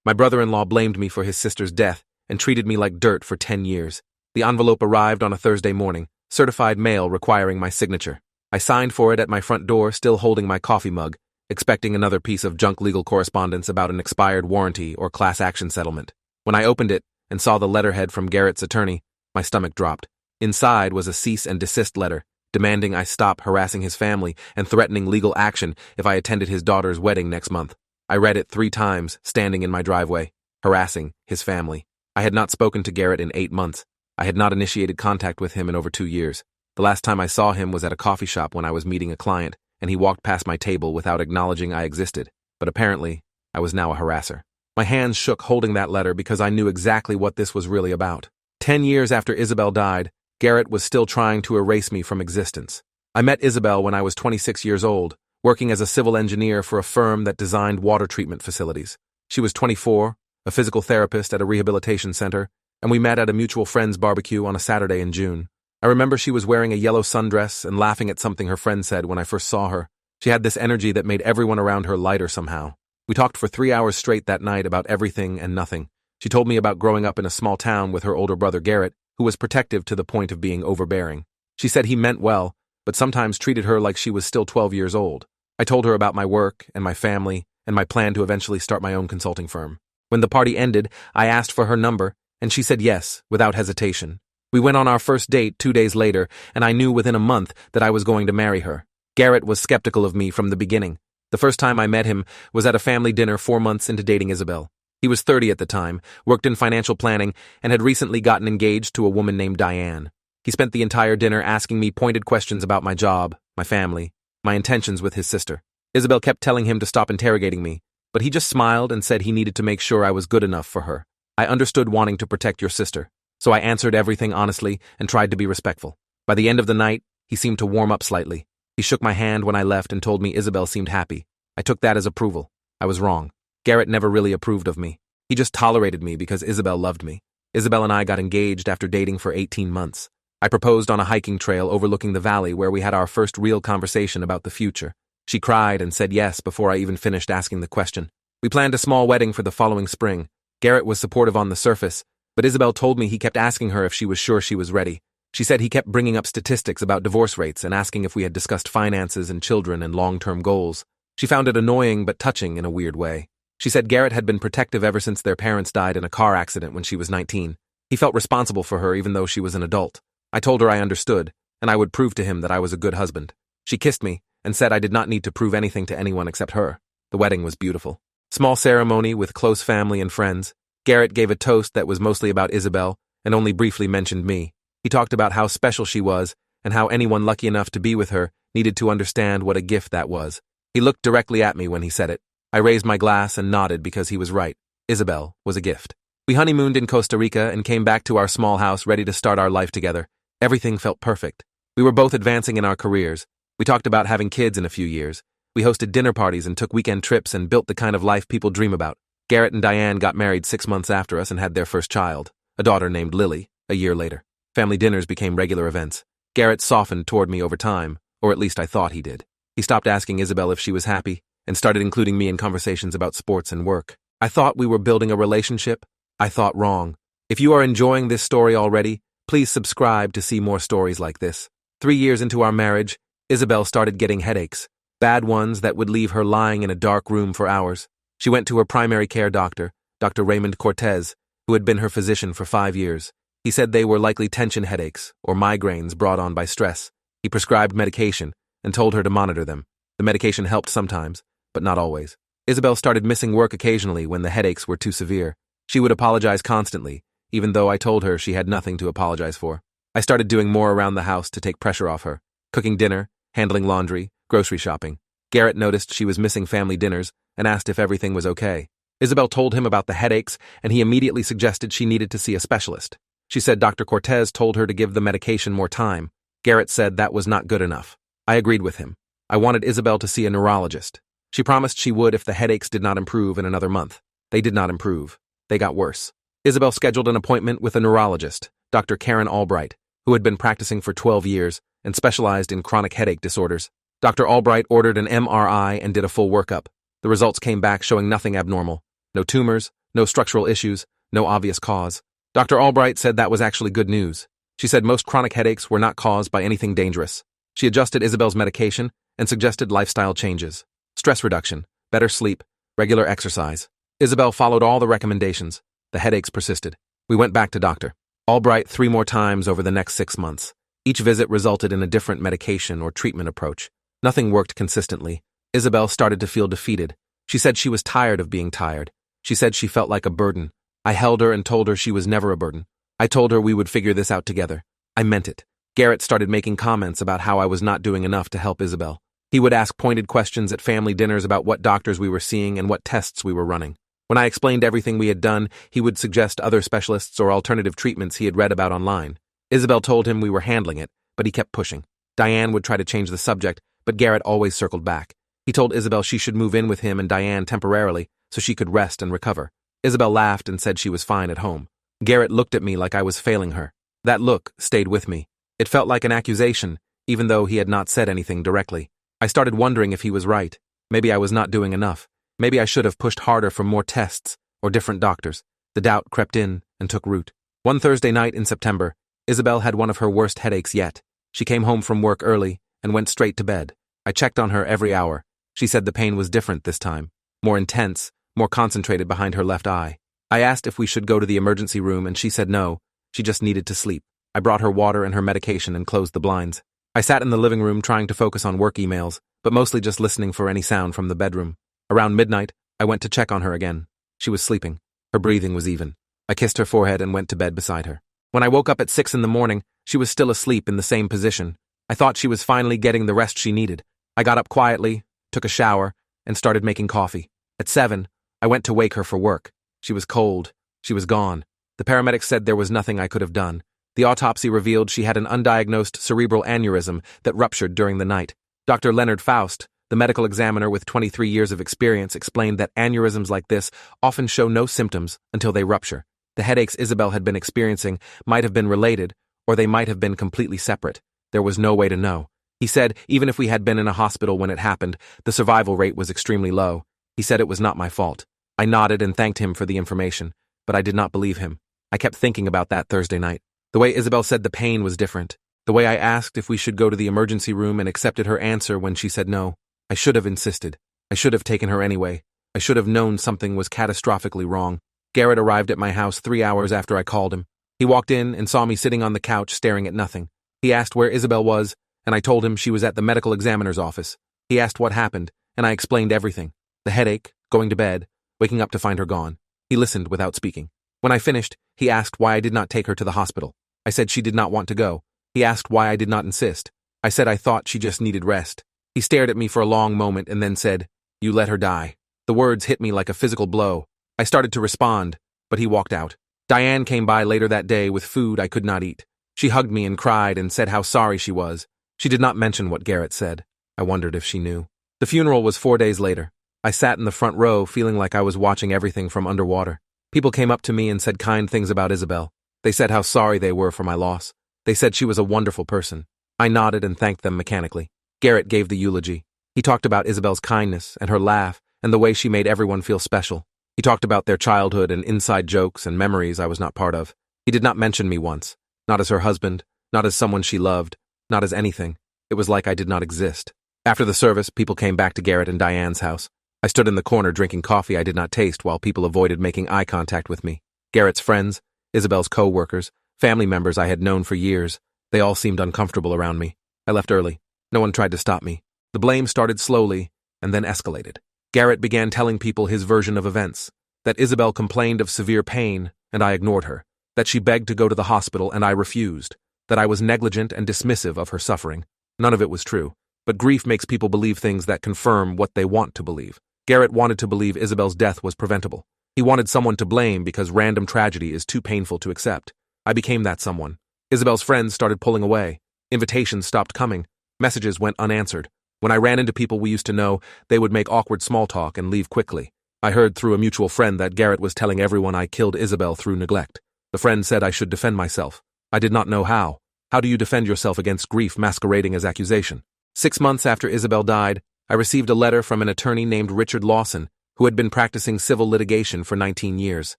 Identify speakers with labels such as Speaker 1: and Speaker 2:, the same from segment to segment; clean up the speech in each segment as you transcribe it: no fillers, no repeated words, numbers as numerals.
Speaker 1: My brother-in-law blamed me for his sister's death and treated me like dirt for 10 years. The envelope arrived on a Thursday morning, certified mail requiring my signature. I signed for it at my front door, still holding my coffee mug, expecting another piece of junk legal correspondence about an expired warranty or class action settlement. When I opened it and saw the letterhead from Garrett's attorney, my stomach dropped. Inside was a cease and desist letter, demanding I stop harassing his family and threatening legal action if I attended his daughter's wedding next month. I read it 3 times, standing in my driveway, harassing his family. I had not spoken to Garrett in 8 months. I had not initiated contact with him in over 2 years. The last time I saw him was at a coffee shop when I was meeting a client, and he walked past my table without acknowledging I existed. But apparently, I was now a harasser. My hands shook holding that letter because I knew exactly what this was really about. 10 years after Isabel died, Garrett was still trying to erase me from existence. I met Isabel when I was 26 years old, working as a civil engineer for a firm that designed water treatment facilities. She was 24, a physical therapist at a rehabilitation center, and we met at a mutual friend's barbecue on a Saturday in June. I remember she was wearing a yellow sundress and laughing at something her friend said when I first saw her. She had this energy that made everyone around her lighter somehow. We talked for 3 hours straight that night about everything and nothing. She told me about growing up in a small town with her older brother Garrett, who was protective to the point of being overbearing. She said he meant well, but sometimes treated her like she was still 12 years old. I told her about my work and my family and my plan to eventually start my own consulting firm. When the party ended, I asked for her number, and she said yes, without hesitation. We went on our first date 2 days later, and I knew within a month that I was going to marry her. Garrett was skeptical of me from the beginning. The first time I met him was at a family dinner 4 months into dating Isabel. He was 30 at the time, worked in financial planning, and had recently gotten engaged to a woman named Diane. He spent the entire dinner asking me pointed questions about my job, my family, my intentions with his sister. Isabel kept telling him to stop interrogating me, but he just smiled and said he needed to make sure I was good enough for her. I understood wanting to protect your sister, so I answered everything honestly and tried to be respectful. By the end of the night, he seemed to warm up slightly. He shook my hand when I left and told me Isabel seemed happy. I took that as approval. I was wrong. Garrett never really approved of me. He just tolerated me because Isabel loved me. Isabel and I got engaged after dating for 18 months. I proposed on a hiking trail overlooking the valley where we had our first real conversation about the future. She cried and said yes before I even finished asking the question. We planned a small wedding for the following spring. Garrett was supportive on the surface, but Isabel told me he kept asking her if she was sure she was ready. She said he kept bringing up statistics about divorce rates and asking if we had discussed finances and children and long-term goals. She found it annoying but touching in a weird way. She said Garrett had been protective ever since their parents died in a car accident when she was 19. He felt responsible for her even though she was an adult. I told her I understood, and I would prove to him that I was a good husband. She kissed me and said I did not need to prove anything to anyone except her. The wedding was beautiful. Small ceremony with close family and friends. Garrett gave a toast that was mostly about Isabel and only briefly mentioned me. He talked about how special she was and how anyone lucky enough to be with her needed to understand what a gift that was. He looked directly at me when he said it. I raised my glass and nodded because he was right. Isabel was a gift. We honeymooned in Costa Rica and came back to our small house ready to start our life together. Everything felt perfect. We were both advancing in our careers. We talked about having kids in a few years. We hosted dinner parties and took weekend trips and built the kind of life people dream about. Garrett and Diane got married 6 months after us and had their first child, a daughter named Lily, a year later. Family dinners became regular events. Garrett softened toward me over time, or at least I thought he did. He stopped asking Isabel if she was happy and started including me in conversations about sports and work. I thought we were building a relationship. I thought wrong. If you are enjoying this story already, please subscribe to see more stories like this. 3 years into our marriage, Isabel started getting headaches, bad ones that would leave her lying in a dark room for hours. She went to her primary care doctor, Dr. Raymond Cortez, who had been her physician for 5 years. He said they were likely tension headaches or migraines brought on by stress. He prescribed medication and told her to monitor them. The medication helped sometimes, but not always. Isabel started missing work occasionally when the headaches were too severe. She would apologize constantly, even though I told her she had nothing to apologize for. I started doing more around the house to take pressure off her, cooking dinner, handling laundry, grocery shopping. Garrett noticed she was missing family dinners and asked if everything was okay. Isabel told him about the headaches, and he immediately suggested she needed to see a specialist. She said Dr. Cortez told her to give the medication more time. Garrett said that was not good enough. I agreed with him. I wanted Isabel to see a neurologist. She promised she would if the headaches did not improve in another month. They did not improve. They got worse. Isabel scheduled an appointment with a neurologist, Dr. Karen Albright, who had been practicing for 12 years and specialized in chronic headache disorders. Dr. Albright ordered an MRI and did a full workup. The results came back showing nothing abnormal. No tumors, No structural issues, no obvious cause. Dr. Albright said that was actually good news. She said most chronic headaches were not caused by anything dangerous. She adjusted Isabel's medication and suggested lifestyle changes. Stress reduction, better sleep, regular exercise. Isabel followed all the recommendations. The headaches persisted. We went back to Dr. Albright 3 more times over the next 6 months. Each visit resulted in a different medication or treatment approach. Nothing worked consistently. Isabel started to feel defeated. She said she was tired of being tired. She said she felt like a burden. I held her and told her she was never a burden. I told her we would figure this out together. I meant it. Garrett started making comments about how I was not doing enough to help Isabel. He would ask pointed questions at family dinners about what doctors we were seeing and what tests we were running. When I explained everything we had done, he would suggest other specialists or alternative treatments he had read about online. Isabel told him we were handling it, but he kept pushing. Diane would try to change the subject, but Garrett always circled back. He told Isabel she should move in with him and Diane temporarily so she could rest and recover. Isabel laughed and said she was fine at home. Garrett looked at me like I was failing her. That look stayed with me. It felt like an accusation, even though he had not said anything directly. I started wondering if he was right. Maybe I was not doing enough. Maybe I should have pushed harder for more tests or different doctors. The doubt crept in and took root. One Thursday night in September, Isabel had one of her worst headaches yet. She came home from work early and went straight to bed. I checked on her every hour. She said the pain was different this time, more intense, more concentrated behind her left eye. I asked if we should go to the emergency room and she said no, she just needed to sleep. I brought her water and her medication and closed the blinds. I sat in the living room trying to focus on work emails, but mostly just listening for any sound from the bedroom. Around midnight, I went to check on her again. She was sleeping. Her breathing was even. I kissed her forehead and went to bed beside her. When I woke up at 6 in the morning, she was still asleep in the same position. I thought she was finally getting the rest she needed. I got up quietly, took a shower, and started making coffee. At 7, I went to wake her for work. She was cold. She was gone. The paramedics said there was nothing I could have done. The autopsy revealed she had an undiagnosed cerebral aneurysm that ruptured during the night. Dr. Leonard Faust, the medical examiner with 23 years of experience, explained that aneurysms like this often show no symptoms until they rupture. The headaches Isabel had been experiencing might have been related, or they might have been completely separate. There was no way to know. He said even if we had been in a hospital when it happened, the survival rate was extremely low. He said it was not my fault. I nodded and thanked him for the information, but I did not believe him. I kept thinking about that Thursday night. The way Isabel said the pain was different. The way I asked if we should go to the emergency room and accepted her answer when she said no. I should have insisted. I should have taken her anyway. I should have known something was catastrophically wrong. Garrett arrived at my house 3 hours after I called him. He walked in and saw me sitting on the couch staring at nothing. He asked where Isabel was, and I told him she was at the medical examiner's office. He asked what happened, and I explained everything. The headache, going to bed, waking up to find her gone. He listened without speaking. When I finished, he asked why I did not take her to the hospital. I said she did not want to go. He asked why I did not insist. I said I thought she just needed rest. He stared at me for a long moment and then said, "You let her die." The words hit me like a physical blow. I started to respond, but he walked out. Diane came by later that day with food I could not eat. She hugged me and cried and said how sorry she was. She did not mention what Garrett said. I wondered if she knew. The funeral was 4 days later. I sat in the front row feeling like I was watching everything from underwater. People came up to me and said kind things about Isabel. They said how sorry they were for my loss. They said she was a wonderful person. I nodded and thanked them mechanically. Garrett gave the eulogy. He talked about Isabel's kindness and her laugh and the way she made everyone feel special. He talked about their childhood and inside jokes and memories I was not part of. He did not mention me once. Not as her husband, not as someone she loved, not as anything. It was like I did not exist. After the service, people came back to Garrett and Diane's house. I stood in the corner drinking coffee I did not taste while people avoided making eye contact with me. Garrett's friends, Isabel's co-workers, family members I had known for years, they all seemed uncomfortable around me. I left early. No one tried to stop me. The blame started slowly and then escalated. Garrett began telling people his version of events, that Isabel complained of severe pain and I ignored her, that she begged to go to the hospital and I refused, that I was negligent and dismissive of her suffering. None of it was true, but grief makes people believe things that confirm what they want to believe. Garrett wanted to believe Isabel's death was preventable. He wanted someone to blame because random tragedy is too painful to accept. I became that someone. Isabel's friends started pulling away. Invitations stopped coming. Messages went unanswered. When I ran into people we used to know, they would make awkward small talk and leave quickly. I heard through a mutual friend that Garrett was telling everyone I killed Isabel through neglect. The friend said I should defend myself. I did not know how. How do you defend yourself against grief masquerading as accusation? 6 months after Isabel died, I received a letter from an attorney named Richard Lawson who had been practicing civil litigation for 19 years.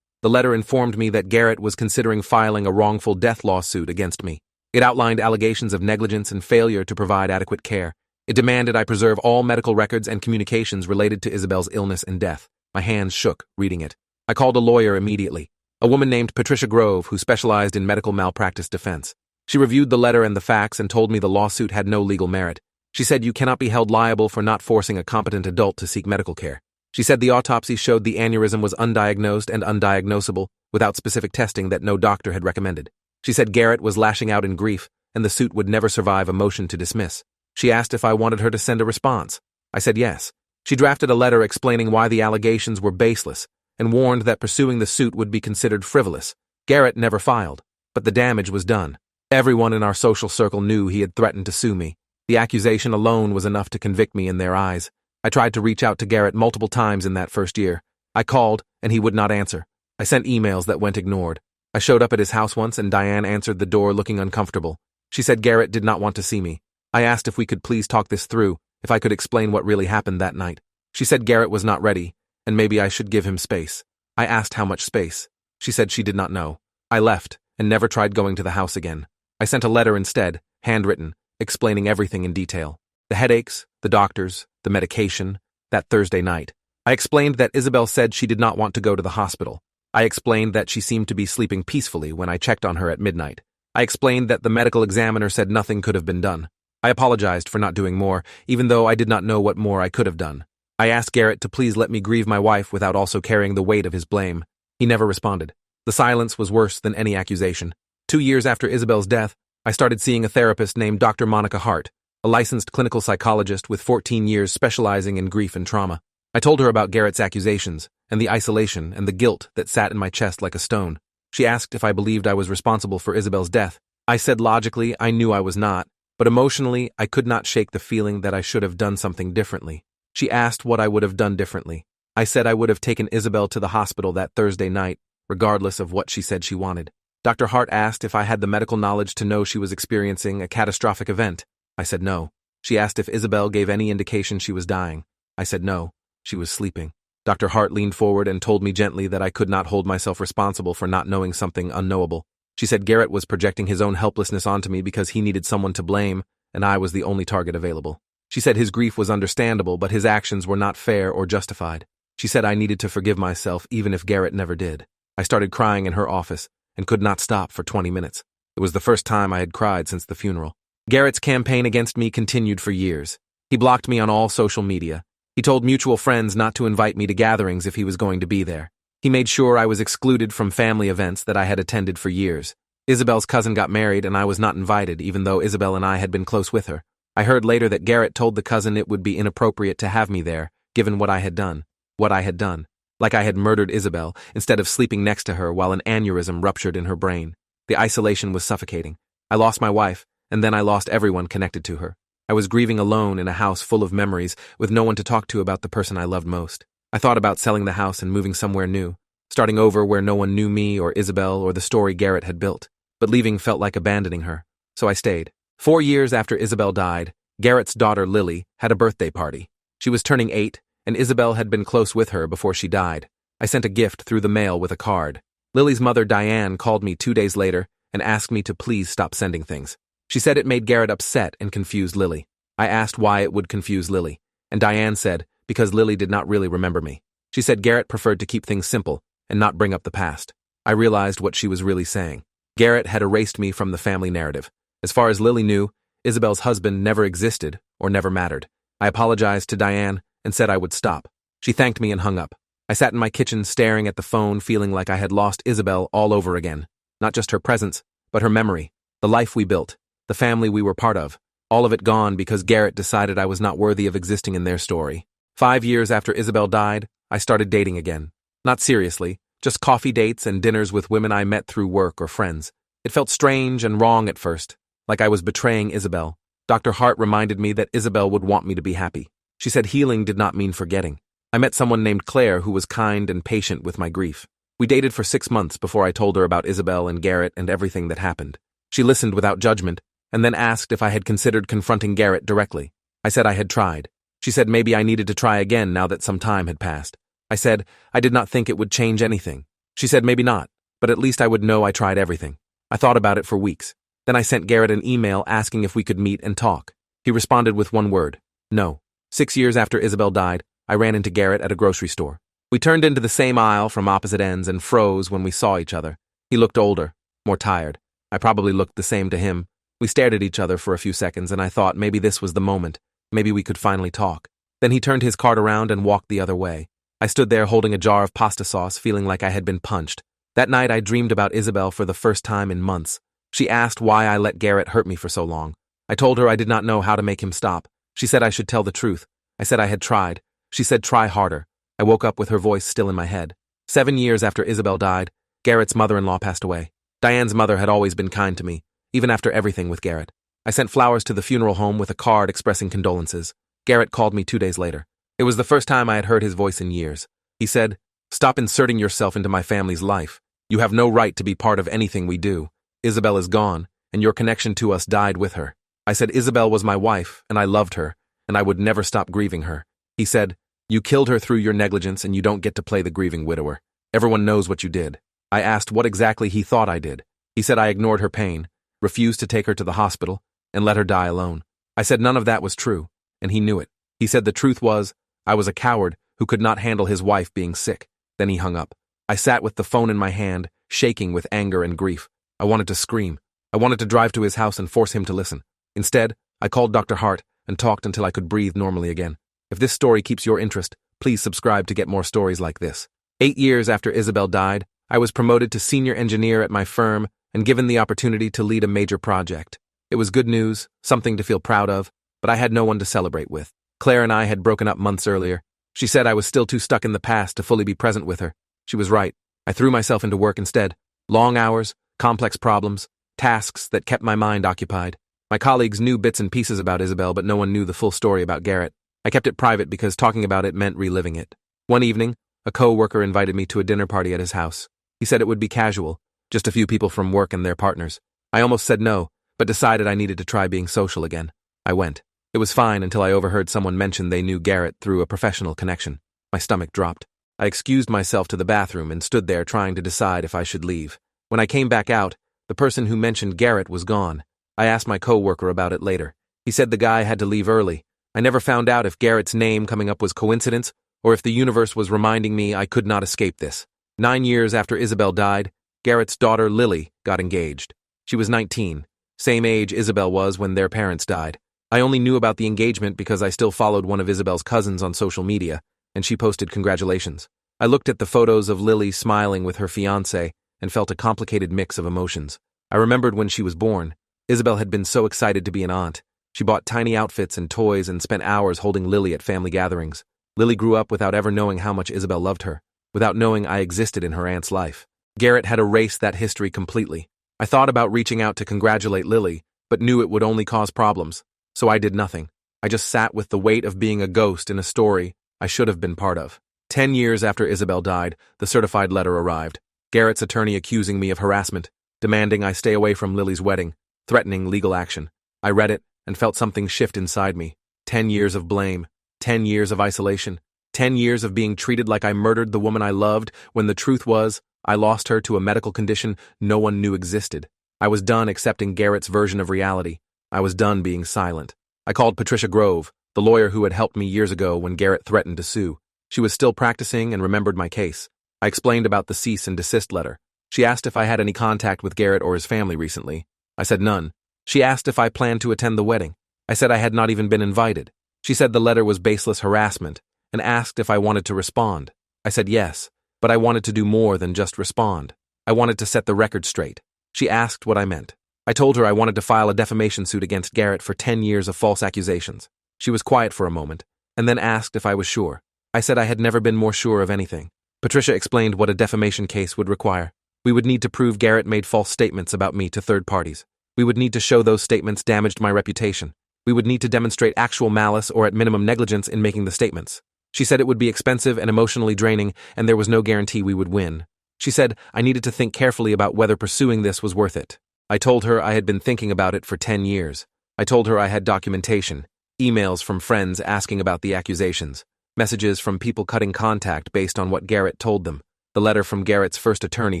Speaker 1: The letter informed me that Garrett was considering filing a wrongful death lawsuit against me. It outlined allegations of negligence and failure to provide adequate care. It demanded I preserve all medical records and communications related to Isabel's illness and death. My hands shook reading it. I called a lawyer immediately, a woman named Patricia Grove who specialized in medical malpractice defense. She reviewed the letter and the facts and told me the lawsuit had no legal merit. She said you cannot be held liable for not forcing a competent adult to seek medical care. She said the autopsy showed the aneurysm was undiagnosed and undiagnosable without specific testing that no doctor had recommended. She said Garrett was lashing out in grief and the suit would never survive a motion to dismiss. She asked if I wanted her to send a response. I said yes. She drafted a letter explaining why the allegations were baseless and warned that pursuing the suit would be considered frivolous. Garrett never filed, but the damage was done. Everyone in our social circle knew he had threatened to sue me. The accusation alone was enough to convict me in their eyes. I tried to reach out to Garrett multiple times in that first year. I called, and he would not answer. I sent emails that went ignored. I showed up at his house once, and Diane answered the door looking uncomfortable. She said Garrett did not want to see me. I asked if we could please talk this through, if I could explain what really happened that night. She said Garrett was not ready, and maybe I should give him space. I asked how much space. She said she did not know. I left, and never tried going to the house again. I sent a letter instead, handwritten, explaining everything in detail. The headaches, the doctors, the medication, that Thursday night. I explained that Isabel said she did not want to go to the hospital. I explained that she seemed to be sleeping peacefully when I checked on her at midnight. I explained that the medical examiner said nothing could have been done. I apologized for not doing more, even though I did not know what more I could have done. I asked Garrett to please let me grieve my wife without also carrying the weight of his blame. He never responded. The silence was worse than any accusation. 2 years after Isabel's death, I started seeing a therapist named Dr. Monica Hart, a licensed clinical psychologist with 14 years specializing in grief and trauma. I told her about Garrett's accusations, and the isolation and the guilt that sat in my chest like a stone. She asked if I believed I was responsible for Isabel's death. I said logically I knew I was not, but emotionally I could not shake the feeling that I should have done something differently. She asked what I would have done differently. I said I would have taken Isabel to the hospital that Thursday night, regardless of what she said she wanted. Dr. Hart asked if I had the medical knowledge to know she was experiencing a catastrophic event. I said no. She asked if Isabel gave any indication she was dying. I said no. She was sleeping. Dr. Hart leaned forward and told me gently that I could not hold myself responsible for not knowing something unknowable. She said Garrett was projecting his own helplessness onto me because he needed someone to blame, and I was the only target available. She said his grief was understandable, but his actions were not fair or justified. She said I needed to forgive myself even if Garrett never did. I started crying in her office and could not stop for 20 minutes. It was the first time I had cried since the funeral. Garrett's campaign against me continued for years. He blocked me on all social media. He told mutual friends not to invite me to gatherings if he was going to be there. He made sure I was excluded from family events that I had attended for years. Isabel's cousin got married and I was not invited, even though Isabel and I had been close with her. I heard later that Garrett told the cousin it would be inappropriate to have me there, given what I had done. Like I had murdered Isabel, instead of sleeping next to her while an aneurysm ruptured in her brain. The isolation was suffocating. I lost my wife, and then I lost everyone connected to her. I was grieving alone in a house full of memories, with no one to talk to about the person I loved most. I thought about selling the house and moving somewhere new, starting over where no one knew me or Isabel or the story Garrett had built. But leaving felt like abandoning her, so I stayed. 4 years after Isabel died, Garrett's daughter Lily had a birthday party. She was turning 8, and Isabel had been close with her before she died. I sent a gift through the mail with a card. Lily's mother Diane called me 2 days later and asked me to please stop sending things. She said it made Garrett upset and confused Lily. I asked why it would confuse Lily, and Diane said because Lily did not really remember me. She said Garrett preferred to keep things simple and not bring up the past. I realized what she was really saying. Garrett had erased me from the family narrative. As far as Lily knew, Isabel's husband never existed or never mattered. I apologized to Diane and said I would stop. She thanked me and hung up. I sat in my kitchen staring at the phone, feeling like I had lost Isabel all over again. Not just her presence, but her memory, the life we built, the family we were part of. All of it gone because Garrett decided I was not worthy of existing in their story. 5 years after Isabel died, I started dating again. Not seriously, just coffee dates and dinners with women I met through work or friends. It felt strange and wrong at first, like I was betraying Isabel. Dr. Hart reminded me that Isabel would want me to be happy. She said healing did not mean forgetting. I met someone named Claire who was kind and patient with my grief. We dated for 6 months before I told her about Isabel and Garrett and everything that happened. She listened without judgment, and then asked if I had considered confronting Garrett directly. I said I had tried. She said maybe I needed to try again now that some time had passed. I said, I did not think it would change anything. She said maybe not, but at least I would know I tried everything. I thought about it for weeks. Then I sent Garrett an email asking if we could meet and talk. He responded with one word, no. 6 years after Isabel died, I ran into Garrett at a grocery store. We turned into the same aisle from opposite ends and froze when we saw each other. He looked older, more tired. I probably looked the same to him. We stared at each other for a few seconds and I thought maybe this was the moment. Maybe we could finally talk. Then he turned his cart around and walked the other way. I stood there holding a jar of pasta sauce, feeling like I had been punched. That night I dreamed about Isabel for the first time in months. She asked why I let Garrett hurt me for so long. I told her I did not know how to make him stop. She said I should tell the truth. I said I had tried. She said try harder. I woke up with her voice still in my head. 7 years after Isabel died, Garrett's mother-in-law passed away. Diane's mother had always been kind to me, even after everything with Garrett. I sent flowers to the funeral home with a card expressing condolences. Garrett called me 2 days later. It was the first time I had heard his voice in years. He said, "Stop inserting yourself into my family's life. You have no right to be part of anything we do. Isabel is gone, and your connection to us died with her." I said Isabel was my wife, and I loved her, and I would never stop grieving her. He said, "You killed her through your negligence, and you don't get to play the grieving widower. Everyone knows what you did." I asked what exactly he thought I did. He said I ignored her pain, refused to take her to the hospital, and let her die alone. I said none of that was true, and he knew it. He said the truth was, I was a coward who could not handle his wife being sick. Then he hung up. I sat with the phone in my hand, shaking with anger and grief. I wanted to scream. I wanted to drive to his house and force him to listen. Instead, I called Dr. Hart and talked until I could breathe normally again. If this story keeps your interest, please subscribe to get more stories like this. 8 years after Isabel died, I was promoted to senior engineer at my firm and given the opportunity to lead a major project. It was good news, something to feel proud of, but I had no one to celebrate with. Claire and I had broken up months earlier. She said I was still too stuck in the past to fully be present with her. She was right. I threw myself into work instead. Long hours, complex problems, tasks that kept my mind occupied. My colleagues knew bits and pieces about Isabel, but no one knew the full story about Garrett. I kept it private because talking about it meant reliving it. One evening, a co-worker invited me to a dinner party at his house. He said it would be casual, just a few people from work and their partners. I almost said no, but decided I needed to try being social again. I went. It was fine until I overheard someone mention they knew Garrett through a professional connection. My stomach dropped. I excused myself to the bathroom and stood there trying to decide if I should leave. When I came back out, the person who mentioned Garrett was gone. I asked my co-worker about it later. He said the guy had to leave early. I never found out if Garrett's name coming up was coincidence or if the universe was reminding me I could not escape this. 9 years after Isabel died, Garrett's daughter Lily got engaged. She was 19, same age Isabel was when their parents died. I only knew about the engagement because I still followed one of Isabel's cousins on social media, and she posted congratulations. I looked at the photos of Lily smiling with her fiancé and felt a complicated mix of emotions. I remembered when she was born. Isabel had been so excited to be an aunt. She bought tiny outfits and toys and spent hours holding Lily at family gatherings. Lily grew up without ever knowing how much Isabel loved her, without knowing I existed in her aunt's life. Garrett had erased that history completely. I thought about reaching out to congratulate Lily, but knew it would only cause problems. So I did nothing. I just sat with the weight of being a ghost in a story I should have been part of. 10 years after Isabel died, the certified letter arrived. Garrett's attorney accusing me of harassment, demanding I stay away from Lily's wedding, threatening legal action. I read it and felt something shift inside me. 10 years of blame, 10 years of isolation, 10 years of being treated like I murdered the woman I loved when the truth was I lost her to a medical condition no one knew existed. I was done accepting Garrett's version of reality. I was done being silent. I called Patricia Grove, the lawyer who had helped me years ago when Garrett threatened to sue. She was still practicing and remembered my case. I explained about the cease and desist letter. She asked if I had any contact with Garrett or his family recently. I said none. She asked if I planned to attend the wedding. I said I had not even been invited. She said the letter was baseless harassment and asked if I wanted to respond. I said yes, but I wanted to do more than just respond. I wanted to set the record straight. She asked what I meant. I told her I wanted to file a defamation suit against Garrett for 10 years of false accusations. She was quiet for a moment, and then asked if I was sure. I said I had never been more sure of anything. Patricia explained what a defamation case would require. We would need to prove Garrett made false statements about me to third parties. We would need to show those statements damaged my reputation. We would need to demonstrate actual malice or at minimum negligence in making the statements. She said it would be expensive and emotionally draining, and there was no guarantee we would win. She said I needed to think carefully about whether pursuing this was worth it. I told her I had been thinking about it for 10 years. I told her I had documentation, emails from friends asking about the accusations, messages from people cutting contact based on what Garrett told them, the letter from Garrett's first attorney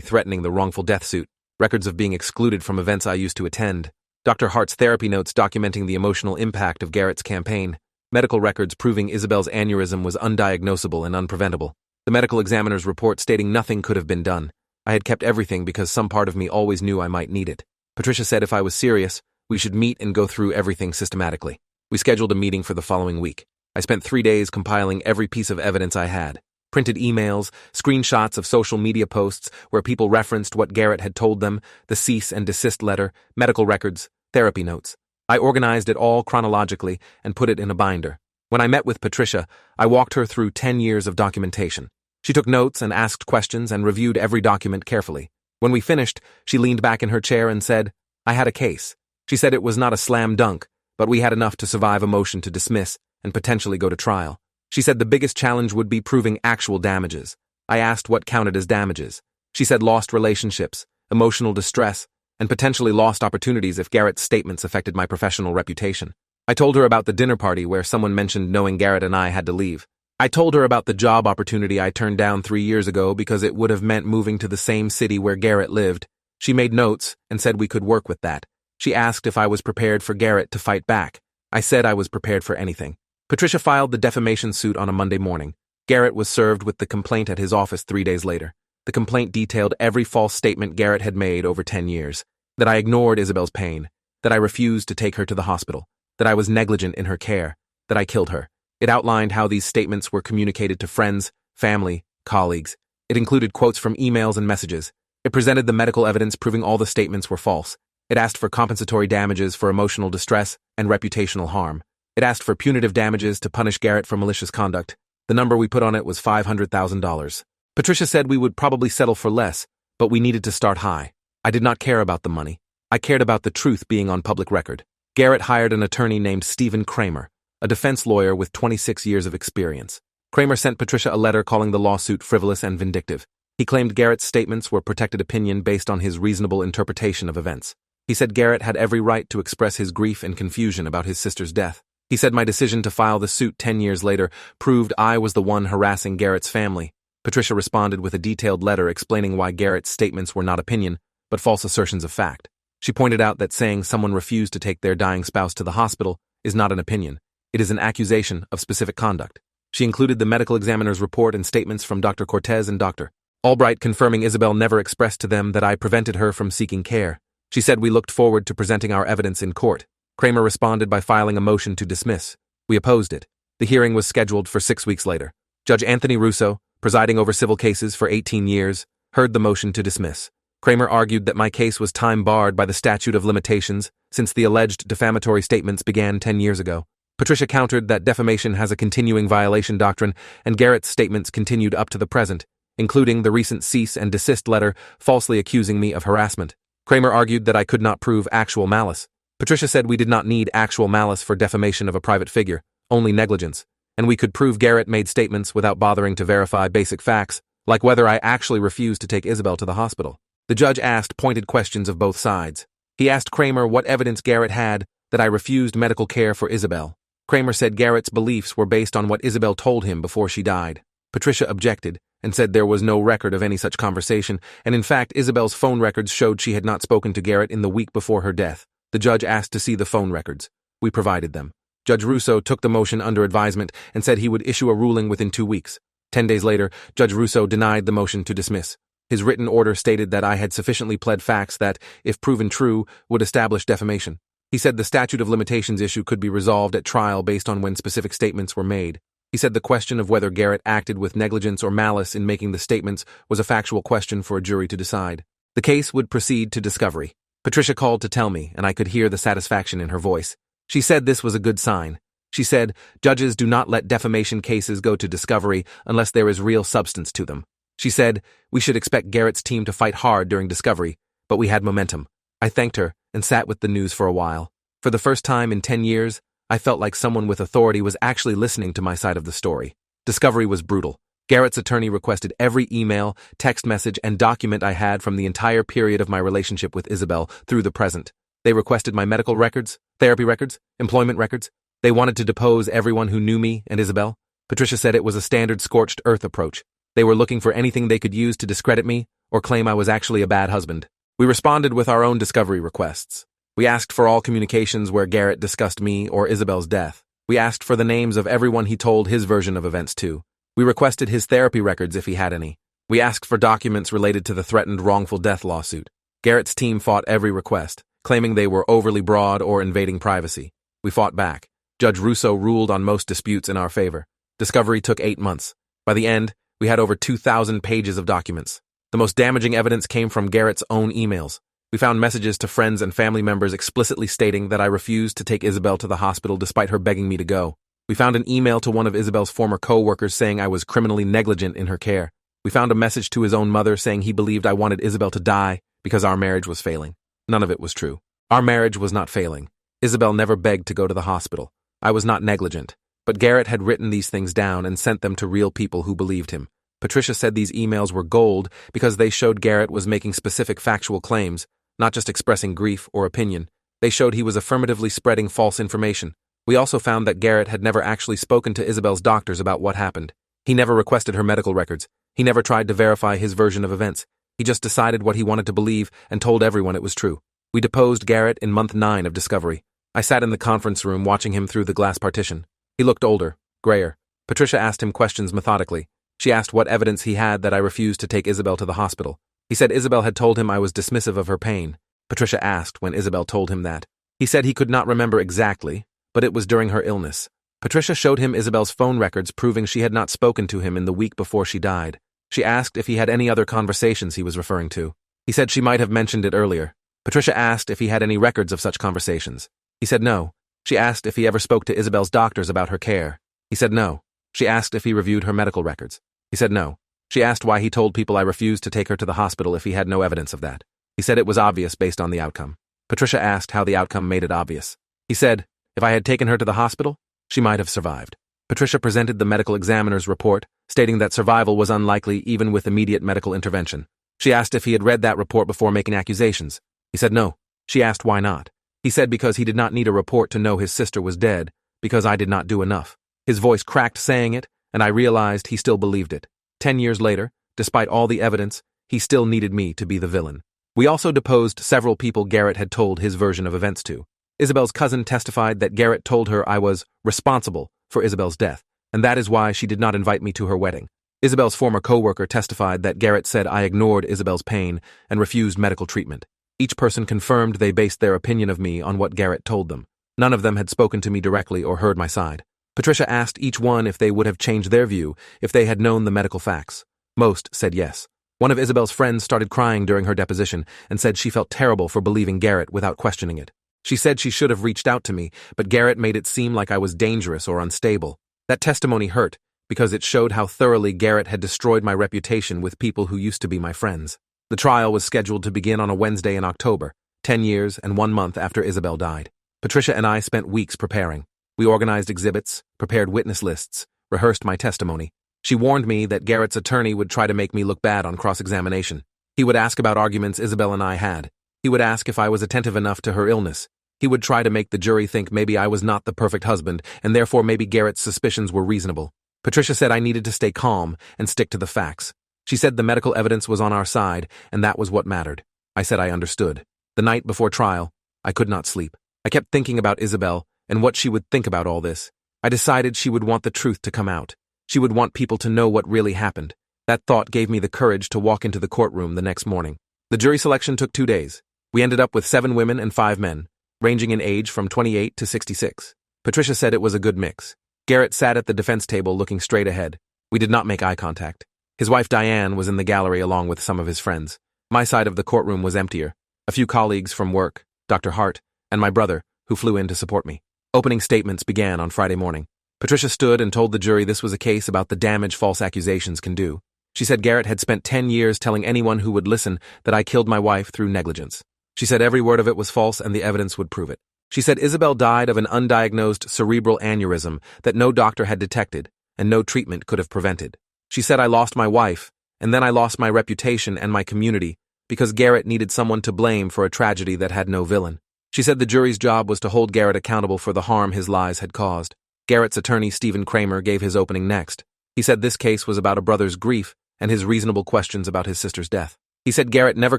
Speaker 1: threatening the wrongful death suit, records of being excluded from events I used to attend, Dr. Hart's therapy notes documenting the emotional impact of Garrett's campaign, medical records proving Isabel's aneurysm was undiagnosable and unpreventable, the medical examiner's report stating nothing could have been done. I had kept everything because some part of me always knew I might need it. Patricia said if I was serious, we should meet and go through everything systematically. We scheduled a meeting for the following week. I spent 3 days compiling every piece of evidence I had. Printed emails, screenshots of social media posts where people referenced what Garrett had told them, the cease and desist letter, medical records, therapy notes. I organized it all chronologically and put it in a binder. When I met with Patricia, I walked her through 10 years of documentation. She took notes and asked questions and reviewed every document carefully. When we finished, she leaned back in her chair and said, I had a case. She said it was not a slam dunk, but we had enough to survive a motion to dismiss and potentially go to trial. She said the biggest challenge would be proving actual damages. I asked what counted as damages. She said lost relationships, emotional distress, and potentially lost opportunities if Garrett's statements affected my professional reputation. I told her about the dinner party where someone mentioned knowing Garrett and I had to leave. I told her about the job opportunity I turned down 3 years ago because it would have meant moving to the same city where Garrett lived. She made notes and said we could work with that. She asked if I was prepared for Garrett to fight back. I said I was prepared for anything. Patricia filed the defamation suit on a Monday morning. Garrett was served with the complaint at his office 3 days later. The complaint detailed every false statement Garrett had made over 10 years. That I ignored Isabel's pain. That I refused to take her to the hospital. That I was negligent in her care. That I killed her. It outlined how these statements were communicated to friends, family, colleagues. It included quotes from emails and messages. It presented the medical evidence proving all the statements were false. It asked for compensatory damages for emotional distress and reputational harm. It asked for punitive damages to punish Garrett for malicious conduct. The number we put on it was $500,000. Patricia said we would probably settle for less, but we needed to start high. I did not care about the money. I cared about the truth being on public record. Garrett hired an attorney named Stephen Kramer, a defense lawyer with 26 years of experience. Kramer sent Patricia a letter calling the lawsuit frivolous and vindictive. He claimed Garrett's statements were protected opinion based on his reasonable interpretation of events. He said Garrett had every right to express his grief and confusion about his sister's death. He said my decision to file the suit 10 years later proved I was the one harassing Garrett's family. Patricia responded with a detailed letter explaining why Garrett's statements were not opinion, but false assertions of fact. She pointed out that saying someone refused to take their dying spouse to the hospital is not an opinion. It is an accusation of specific conduct. She included the medical examiner's report and statements from Dr. Cortez and Dr. Albright confirming Isabel never expressed to them that I prevented her from seeking care. She said we looked forward to presenting our evidence in court. Kramer responded by filing a motion to dismiss. We opposed it. The hearing was scheduled for 6 weeks later. Judge Anthony Russo, presiding over civil cases for 18 years, heard the motion to dismiss. Kramer argued that my case was time-barred by the statute of limitations since the alleged defamatory statements began 10 years ago. Patricia countered that defamation has a continuing violation doctrine and Garrett's statements continued up to the present, including the recent cease and desist letter falsely accusing me of harassment. Kramer argued that I could not prove actual malice. Patricia said we did not need actual malice for defamation of a private figure, only negligence, and we could prove Garrett made statements without bothering to verify basic facts, like whether I actually refused to take Isabel to the hospital. The judge asked pointed questions of both sides. He asked Kramer what evidence Garrett had that I refused medical care for Isabel. Kramer said Garrett's beliefs were based on what Isabel told him before she died. Patricia objected and said there was no record of any such conversation, and in fact Isabel's phone records showed she had not spoken to Garrett in the week before her death. The judge asked to see the phone records. We provided them. Judge Russo took the motion under advisement and said he would issue a ruling within 2 weeks. 10 days later, Judge Russo denied the motion to dismiss. His written order stated that I had sufficiently pled facts that, if proven true, would establish defamation. He said the statute of limitations issue could be resolved at trial based on when specific statements were made. He said the question of whether Garrett acted with negligence or malice in making the statements was a factual question for a jury to decide. The case would proceed to discovery. Patricia called to tell me, and I could hear the satisfaction in her voice. She said this was a good sign. She said, judges do not let defamation cases go to discovery unless there is real substance to them. She said, we should expect Garrett's team to fight hard during discovery, but we had momentum. I thanked her and sat with the news for a while. For the first time in 10 years, I felt like someone with authority was actually listening to my side of the story. Discovery was brutal. Garrett's attorney requested every email, text message, and document I had from the entire period of my relationship with Isabel through the present. They requested my medical records, therapy records, employment records. They wanted to depose everyone who knew me and Isabel. Patricia said it was a standard scorched earth approach. They were looking for anything they could use to discredit me or claim I was actually a bad husband. We responded with our own discovery requests. We asked for all communications where Garrett discussed me or Isabel's death. We asked for the names of everyone he told his version of events to. We requested his therapy records if he had any. We asked for documents related to the threatened wrongful death lawsuit. Garrett's team fought every request, claiming they were overly broad or invading privacy. We fought back. Judge Russo ruled on most disputes in our favor. Discovery took 8 months. By the end, we had over 2,000 pages of documents. The most damaging evidence came from Garrett's own emails. We found messages to friends and family members explicitly stating that I refused to take Isabel to the hospital despite her begging me to go. We found an email to one of Isabel's former co-workers saying I was criminally negligent in her care. We found a message to his own mother saying he believed I wanted Isabel to die because our marriage was failing. None of it was true. Our marriage was not failing. Isabel never begged to go to the hospital. I was not negligent. But Garrett had written these things down and sent them to real people who believed him. Patricia said these emails were gold because they showed Garrett was making specific factual claims, not just expressing grief or opinion. They showed he was affirmatively spreading false information. We also found that Garrett had never actually spoken to Isabel's doctors about what happened. He never requested her medical records. He never tried to verify his version of events. He just decided what he wanted to believe and told everyone it was true. We deposed Garrett in month 9 of discovery. I sat in the conference room watching him through the glass partition. He looked older, grayer. Patricia asked him questions methodically. She asked what evidence he had that I refused to take Isabel to the hospital. He said Isabel had told him I was dismissive of her pain. Patricia asked when Isabel told him that. He said he could not remember exactly, but it was during her illness. Patricia showed him Isabel's phone records proving she had not spoken to him in the week before she died. She asked if he had any other conversations he was referring to. He said she might have mentioned it earlier. Patricia asked if he had any records of such conversations. He said no. She asked if he ever spoke to Isabel's doctors about her care. He said no. She asked if he reviewed her medical records. He said no. She asked why he told people I refused to take her to the hospital if he had no evidence of that. He said it was obvious based on the outcome. Patricia asked how the outcome made it obvious. He said, if I had taken her to the hospital, she might have survived. Patricia presented the medical examiner's report, stating that survival was unlikely even with immediate medical intervention. She asked if he had read that report before making accusations. He said no. She asked why not. He said because he did not need a report to know his sister was dead, because I did not do enough. His voice cracked saying it, and I realized he still believed it. 10 years later, despite all the evidence, he still needed me to be the villain. We also deposed several people Garrett had told his version of events to. Isabel's cousin testified that Garrett told her I was responsible for Isabel's death, and that is why she did not invite me to her wedding. Isabel's former co-worker testified that Garrett said I ignored Isabel's pain and refused medical treatment. Each person confirmed they based their opinion of me on what Garrett told them. None of them had spoken to me directly or heard my side. Patricia asked each one if they would have changed their view if they had known the medical facts. Most said yes. One of Isabel's friends started crying during her deposition and said she felt terrible for believing Garrett without questioning it. She said she should have reached out to me, but Garrett made it seem like I was dangerous or unstable. That testimony hurt because it showed how thoroughly Garrett had destroyed my reputation with people who used to be my friends. The trial was scheduled to begin on a Wednesday in October, 10 years and 1 month after Isabel died. Patricia and I spent weeks preparing. We organized exhibits, prepared witness lists, rehearsed my testimony. She warned me that Garrett's attorney would try to make me look bad on cross-examination. He would ask about arguments Isabel and I had. He would ask if I was attentive enough to her illness. He would try to make the jury think maybe I was not the perfect husband, and therefore maybe Garrett's suspicions were reasonable. Patricia said I needed to stay calm and stick to the facts. She said the medical evidence was on our side, and that was what mattered. I said I understood. The night before trial, I could not sleep. I kept thinking about Isabel and what she would think about all this. I decided she would want the truth to come out. She would want people to know what really happened. That thought gave me the courage to walk into the courtroom the next morning. The jury selection took 2 days. We ended up with 7 women and 5 men, ranging in age from 28 to 66. Patricia said it was a good mix. Garrett sat at the defense table looking straight ahead. We did not make eye contact. His wife Diane was in the gallery along with some of his friends. My side of the courtroom was emptier. A few colleagues from work, Dr. Hart, and my brother, who flew in to support me. Opening statements began on Friday morning. Patricia stood and told the jury this was a case about the damage false accusations can do. She said Garrett had spent 10 years telling anyone who would listen that I killed my wife through negligence. She said every word of it was false and the evidence would prove it. She said Isabel died of an undiagnosed cerebral aneurysm that no doctor had detected and no treatment could have prevented. She said I lost my wife, and then I lost my reputation and my community because Garrett needed someone to blame for a tragedy that had no villain. She said the jury's job was to hold Garrett accountable for the harm his lies had caused. Garrett's attorney, Stephen Kramer, gave his opening next. He said this case was about a brother's grief and his reasonable questions about his sister's death. He said Garrett never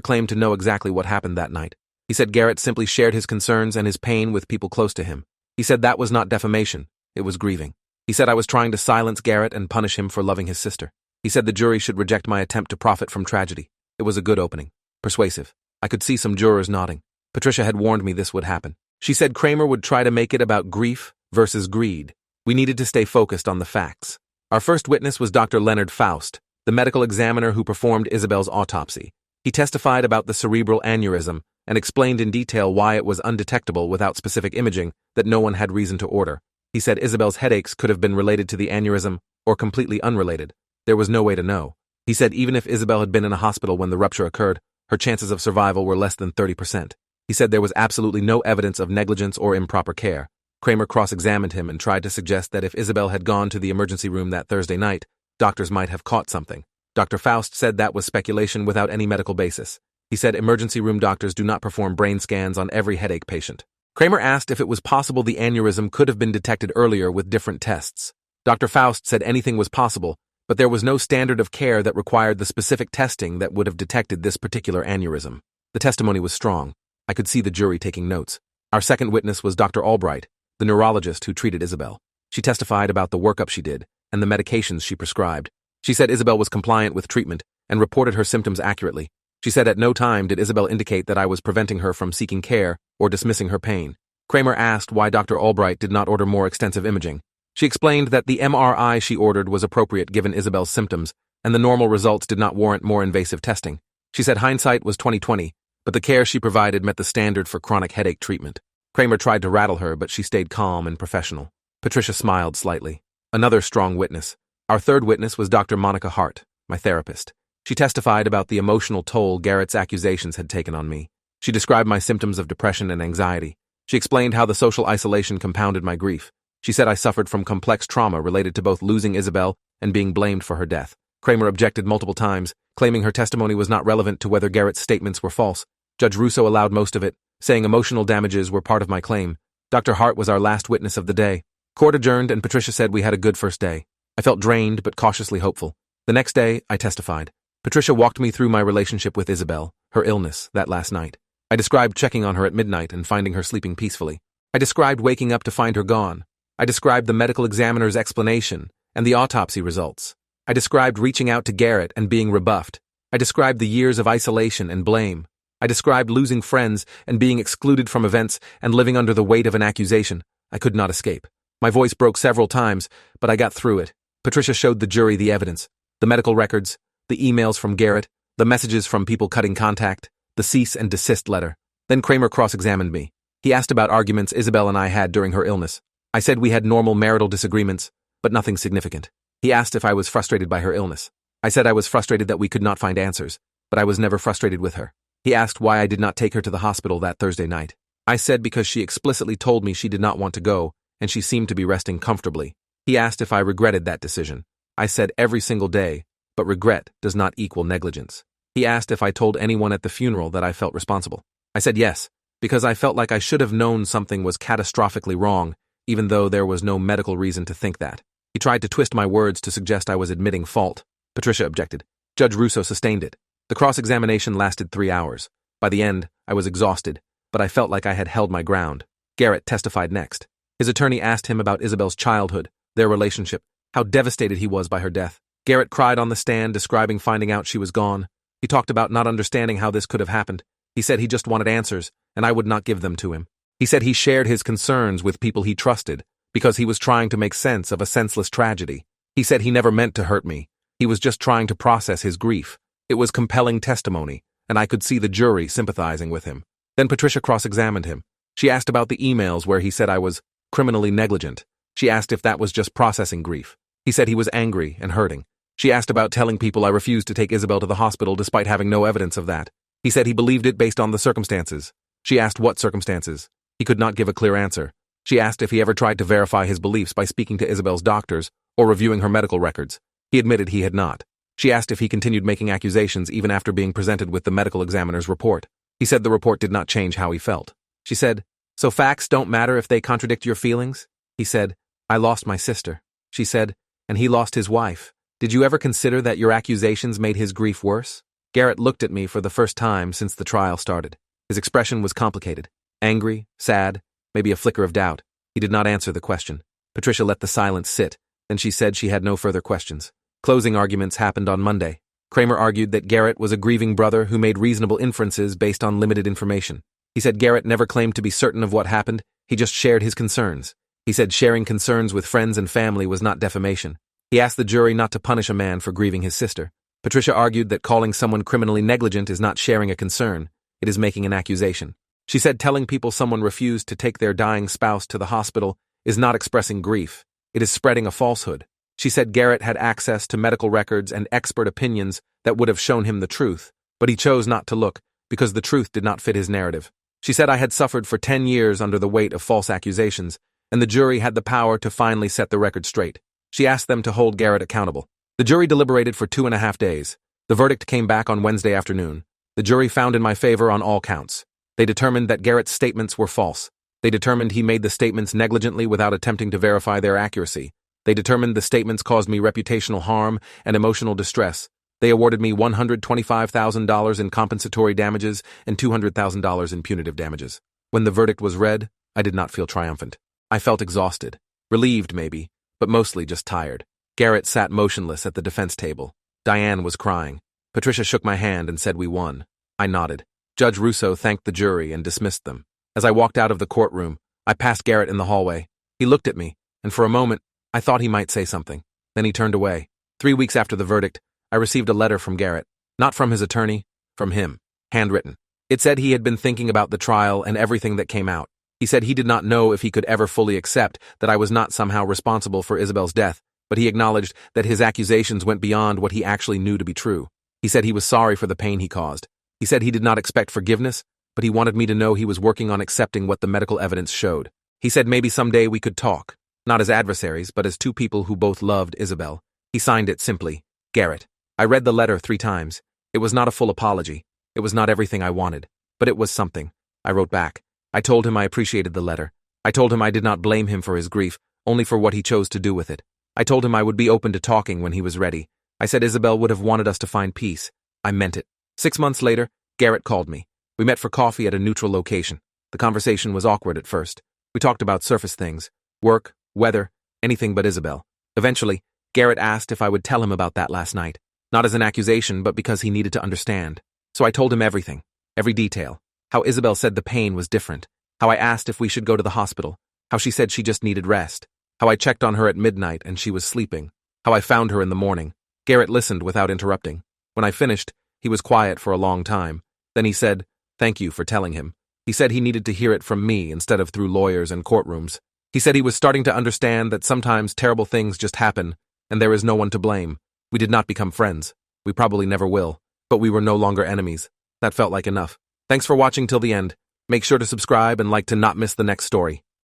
Speaker 1: claimed to know exactly what happened that night. He said Garrett simply shared his concerns and his pain with people close to him. He said that was not defamation, it was grieving. He said I was trying to silence Garrett and punish him for loving his sister. He said the jury should reject my attempt to profit from tragedy. It was a good opening. Persuasive. I could see some jurors nodding. Patricia had warned me this would happen. She said Kramer would try to make it about grief versus greed. We needed to stay focused on the facts. Our first witness was Dr. Leonard Faust, the medical examiner who performed Isabel's autopsy. He testified about the cerebral aneurysm and explained in detail why it was undetectable without specific imaging that no one had reason to order. He said Isabel's headaches could have been related to the aneurysm or completely unrelated. There was no way to know. He said even if Isabel had been in a hospital when the rupture occurred, her chances of survival were less than 30%. He said there was absolutely no evidence of negligence or improper care. Kramer cross-examined him and tried to suggest that if Isabel had gone to the emergency room that Thursday night, doctors might have caught something. Dr. Faust said that was speculation without any medical basis. He said emergency room doctors do not perform brain scans on every headache patient. Kramer asked if it was possible the aneurysm could have been detected earlier with different tests. Dr. Faust said anything was possible, but there was no standard of care that required the specific testing that would have detected this particular aneurysm. The testimony was strong. I could see the jury taking notes. Our second witness was Dr. Albright, the neurologist who treated Isabel. She testified about the workup she did and the medications she prescribed. She said Isabel was compliant with treatment and reported her symptoms accurately. She said at no time did Isabel indicate that I was preventing her from seeking care or dismissing her pain. Kramer asked why Dr. Albright did not order more extensive imaging. She explained that the MRI she ordered was appropriate given Isabel's symptoms, and the normal results did not warrant more invasive testing. She said hindsight was 20/20, but the care she provided met the standard for chronic headache treatment. Kramer tried to rattle her, but she stayed calm and professional. Patricia smiled slightly. Another strong witness. Our third witness was Dr. Monica Hart, my therapist. She testified about the emotional toll Garrett's accusations had taken on me. She described my symptoms of depression and anxiety. She explained how the social isolation compounded my grief. She said I suffered from complex trauma related to both losing Isabel and being blamed for her death. Kramer objected multiple times, claiming her testimony was not relevant to whether Garrett's statements were false. Judge Russo allowed most of it, saying emotional damages were part of my claim. Dr. Hart was our last witness of the day. Court adjourned and Patricia said we had a good first day. I felt drained but cautiously hopeful. The next day, I testified. Patricia walked me through my relationship with Isabel, her illness, that last night. I described checking on her at midnight and finding her sleeping peacefully. I described waking up to find her gone. I described the medical examiner's explanation and the autopsy results. I described reaching out to Garrett and being rebuffed. I described the years of isolation and blame. I described losing friends and being excluded from events and living under the weight of an accusation I could not escape. My voice broke several times, but I got through it. Patricia showed the jury the evidence, the medical records, the emails from Garrett, the messages from people cutting contact, the cease and desist letter. Then Kramer cross-examined me. He asked about arguments Isabel and I had during her illness. I said we had normal marital disagreements, but nothing significant. He asked if I was frustrated by her illness. I said I was frustrated that we could not find answers, but I was never frustrated with her. He asked why I did not take her to the hospital that Thursday night. I said because she explicitly told me she did not want to go, and she seemed to be resting comfortably. He asked if I regretted that decision. I said every single day, but regret does not equal negligence. He asked if I told anyone at the funeral that I felt responsible. I said yes, because I felt like I should have known something was catastrophically wrong, even though there was no medical reason to think that. He tried to twist my words to suggest I was admitting fault. Patricia objected. Judge Russo sustained it. The cross-examination lasted 3 hours. By the end, I was exhausted, but I felt like I had held my ground. Garrett testified next. His attorney asked him about Isabel's childhood, their relationship, how devastated he was by her death. Garrett cried on the stand, describing finding out she was gone. He talked about not understanding how this could have happened. He said he just wanted answers, and I would not give them to him. He said he shared his concerns with people he trusted, because he was trying to make sense of a senseless tragedy. He said he never meant to hurt me. He was just trying to process his grief. It was compelling testimony, and I could see the jury sympathizing with him. Then Patricia cross-examined him. She asked about the emails where he said I was criminally negligent. She asked if that was just processing grief. He said he was angry and hurting. She asked about telling people I refused to take Isabel to the hospital despite having no evidence of that. He said he believed it based on the circumstances. She asked what circumstances. He could not give a clear answer. She asked if he ever tried to verify his beliefs by speaking to Isabel's doctors or reviewing her medical records. He admitted he had not. She asked if he continued making accusations even after being presented with the medical examiner's report. He said the report did not change how he felt. She said, "So facts don't matter if they contradict your feelings?" He said, I lost my sister, she said, and he lost his wife. Did you ever consider that your accusations made his grief worse? Garrett looked at me for the first time since the trial started. His expression was complicated. Angry, sad, maybe a flicker of doubt. He did not answer the question. Patricia let the silence sit, then she said she had no further questions. Closing arguments happened on Monday. Kramer argued that Garrett was a grieving brother who made reasonable inferences based on limited information. He said Garrett never claimed to be certain of what happened, he just shared his concerns. He said sharing concerns with friends and family was not defamation. He asked the jury not to punish a man for grieving his sister. Patricia argued that calling someone criminally negligent is not sharing a concern, it is making an accusation. She said telling people someone refused to take their dying spouse to the hospital is not expressing grief, it is spreading a falsehood. She said Garrett had access to medical records and expert opinions that would have shown him the truth, but he chose not to look because the truth did not fit his narrative. She said I had suffered for 10 years under the weight of false accusations, and the jury had the power to finally set the record straight. She asked them to hold Garrett accountable. The jury deliberated for 2.5 days. The verdict came back on Wednesday afternoon. The jury found in my favor on all counts. They determined that Garrett's statements were false. They determined he made the statements negligently without attempting to verify their accuracy. They determined the statements caused me reputational harm and emotional distress. They awarded me $125,000 in compensatory damages and $200,000 in punitive damages. When the verdict was read, I did not feel triumphant. I felt exhausted. Relieved, maybe, but mostly just tired. Garrett sat motionless at the defense table. Diane was crying. Patricia shook my hand and said we won. I nodded. Judge Russo thanked the jury and dismissed them. As I walked out of the courtroom, I passed Garrett in the hallway. He looked at me, and for a moment, I thought he might say something. Then he turned away. 3 weeks after the verdict, I received a letter from Garrett. Not from his attorney, from him. Handwritten. It said he had been thinking about the trial and everything that came out. He said he did not know if he could ever fully accept that I was not somehow responsible for Isabel's death, but he acknowledged that his accusations went beyond what he actually knew to be true. He said he was sorry for the pain he caused. He said he did not expect forgiveness, but he wanted me to know he was working on accepting what the medical evidence showed. He said maybe someday we could talk, not as adversaries, but as two people who both loved Isabel. He signed it simply, Garrett. I read the letter 3 times. It was not a full apology. It was not everything I wanted, but it was something. I wrote back. I told him I appreciated the letter. I told him I did not blame him for his grief, only for what he chose to do with it. I told him I would be open to talking when he was ready. I said Isabel would have wanted us to find peace. I meant it. 6 months later, Garrett called me. We met for coffee at a neutral location. The conversation was awkward at first. We talked about surface things, work, weather, anything but Isabel. Eventually, Garrett asked if I would tell him about that last night. Not as an accusation, but because he needed to understand. So I told him everything, every detail. How Isabel said the pain was different. How I asked if we should go to the hospital. How she said she just needed rest. How I checked on her at midnight and she was sleeping. How I found her in the morning. Garrett listened without interrupting. When I finished, he was quiet for a long time. Then he said, "Thank you for telling him." He said he needed to hear it from me instead of through lawyers and courtrooms. He said he was starting to understand that sometimes terrible things just happen, and there is no one to blame. We did not become friends. We probably never will. But we were no longer enemies. That felt like enough. Thanks for watching till the end. Make sure to subscribe and like to not miss the next story.